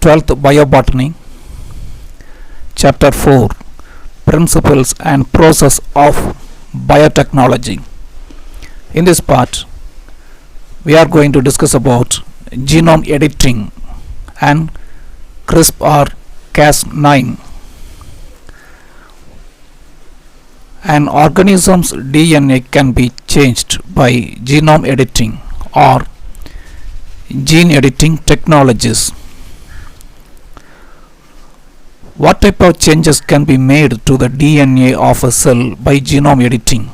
12th Biobotany, Chapter 4, Principles and Process of Biotechnology. In this part, we are going to discuss about genome editing and CRISPR-Cas9. An organism's DNA can be changed by genome editing or gene editing technologies. What type of changes can be made to the DNA of a cell by genome editing?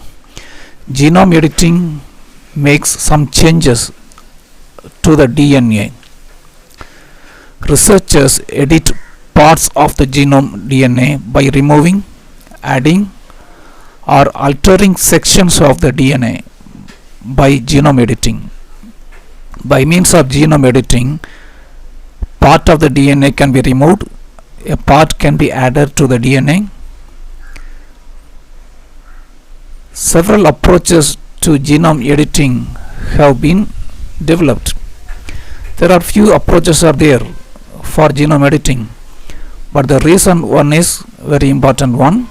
Genome editing makes some changes to the DNA. Researchers edit parts of the genome DNA by removing, adding, or altering sections of the DNA by genome editing. By means of genome editing, part of the DNA can be removed, a part can be added to the DNA. Several approaches to genome editing have been developed. There are few approaches are there for genome editing, but the recent one is very important one.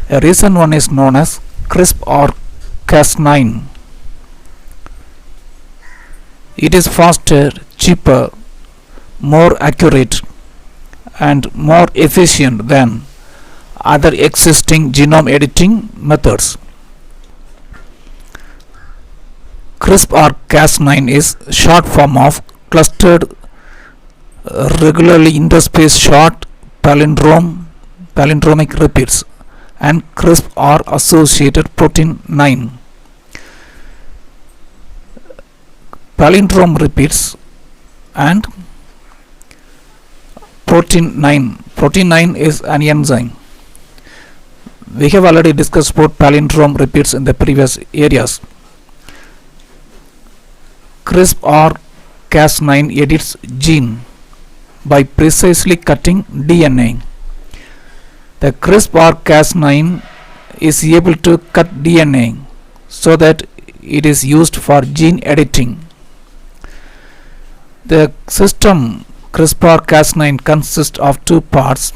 A recent one is known as CRISPR-Cas9. It is faster, cheaper, more accurate, and more efficient than other existing genome editing methods. CRISPR-Cas9 is short form of clustered regularly interspaced short palindromic repeats, and CRISPR associated protein 9. Palindrome repeats and protein 9. Protein 9 is an enzyme. We have already discussed about palindrome repeats in the previous areas. CRISPR-Cas9 edits gene by precisely cutting DNA. The CRISPR-Cas9 is able to cut DNA so that it is used for gene editing. The system CRISPR-Cas9 consists of two parts.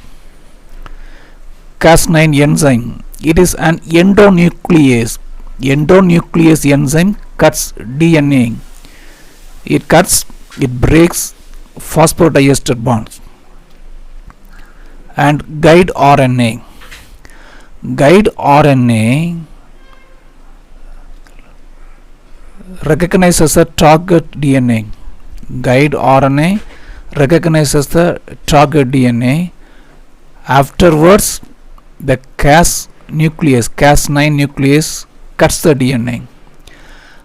Cas9 enzyme. It is an endonuclease. Endonuclease enzyme cuts DNA. It breaks phosphodiester bonds. And guide RNA. Guide RNA recognizes the target DNA. Guide RNA recognizes the target DNA. Afterwards, the Cas9 nuclease cuts the DNA.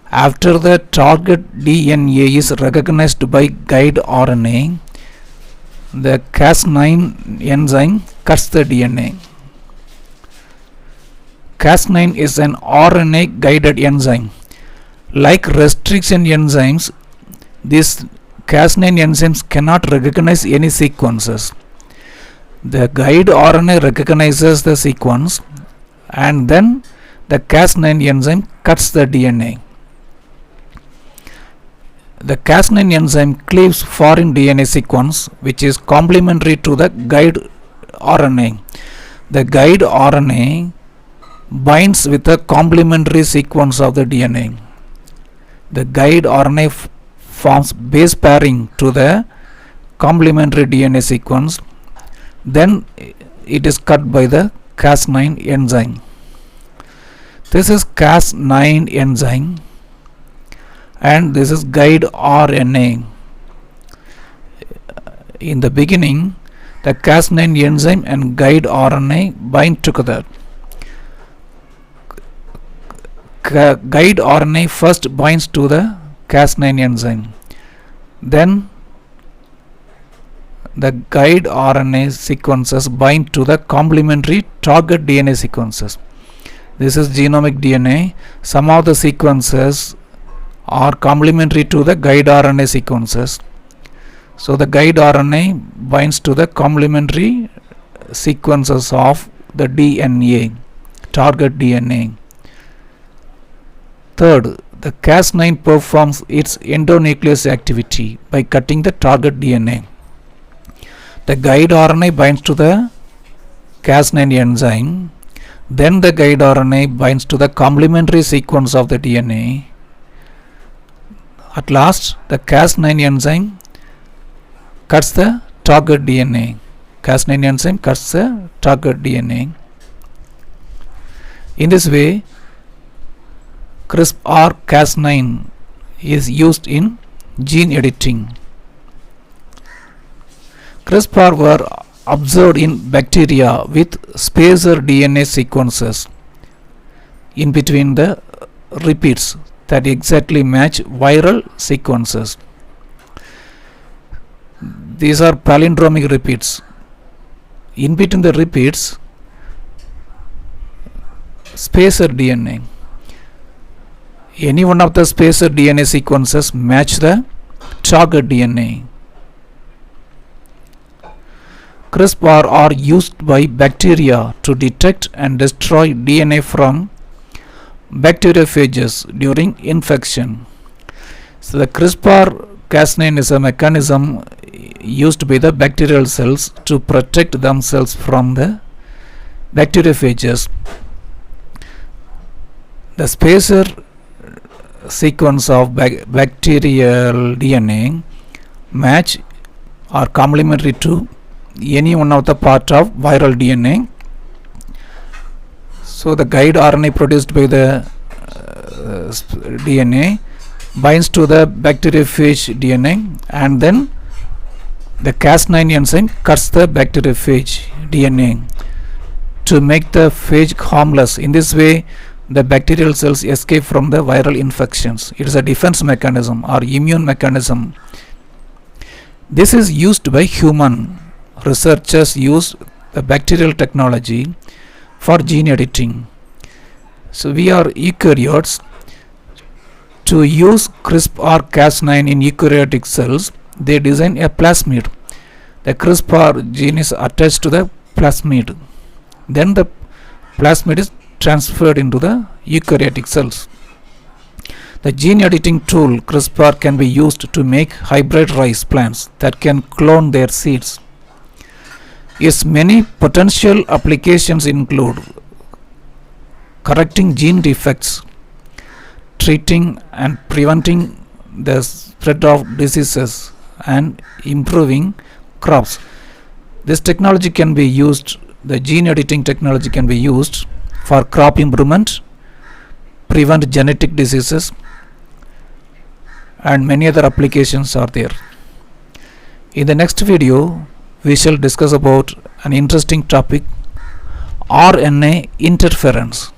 After the target DNA is recognized by guide RNA, the Cas9 enzyme cuts the DNA. Cas9 is an RNA guided enzyme. Like restriction enzymes, these Cas9 enzymes cannot recognize any sequences. The guide RNA recognizes the sequence, and then the Cas9 enzyme cuts the DNA. The Cas9 enzyme cleaves foreign DNA sequence which is complementary to the guide RNA. The guide RNA binds with the complementary sequence of the DNA. The guide RNA forms base pairing to the complementary DNA sequence. Then it is cut by the Cas9 enzyme. This is Cas9 enzyme, and this is guide RNA. In the beginning, the Cas9 enzyme and guide RNA bind together. Guide RNA first binds to the Cas9 enzyme. Then the guide RNA sequences bind to the complementary target DNA sequences. This is genomic DNA. Some of the sequences are complementary to the guide RNA sequences. So the guide RNA binds to the complementary sequences of the DNA, target DNA. Third, the Cas9 performs its endonuclease activity by cutting the target DNA. The guide RNA binds to the Cas9 enzyme. Then the guide RNA binds to the complementary sequence of the DNA. At last, the Cas9 enzyme cuts the target DNA. Cas9 enzyme cuts the target DNA. In this way, CRISPR-Cas9 is used in gene editing. CRISPR were observed in bacteria with spacer DNA sequences in between the repeats that exactly match viral sequences. These are palindromic repeats. In between the repeats, spacer DNA. Any one of the spacer DNA sequences match the target DNA. CRISPR are used by bacteria to detect and destroy DNA from bacteriophages during infection. So the CRISPR-Cas9 is a mechanism used by the bacterial cells to protect themselves from the bacteriophages. The spacer sequence of bacterial DNA match or complementary to any one of the part of viral DNA. So the guide RNA produced by the DNA binds to the bacteriophage DNA, and then the Cas9 enzyme cuts the bacteriophage DNA to make the phage harmless. In this way, the bacterial cells escape from the viral infections. It is a defense mechanism or immune mechanism. This is used by human researchers. Use the bacterial technology for gene editing. So we are eukaryotes. To use CRISPR-Cas9 in eukaryotic cells, they design a plasmid. The CRISPR gene is attached to the plasmid. Then the plasmid is transferred into the eukaryotic cells. The gene editing tool CRISPR can be used to make hybrid rice plants that can clone their seeds. Its many potential applications include correcting gene defects, treating and preventing the spread of diseases, and improving crops. This technology can be used, the gene editing technology can be used for crop improvement, prevent genetic diseases, and many other applications are there. In the next video, we shall discuss about an interesting topic, RNA interference.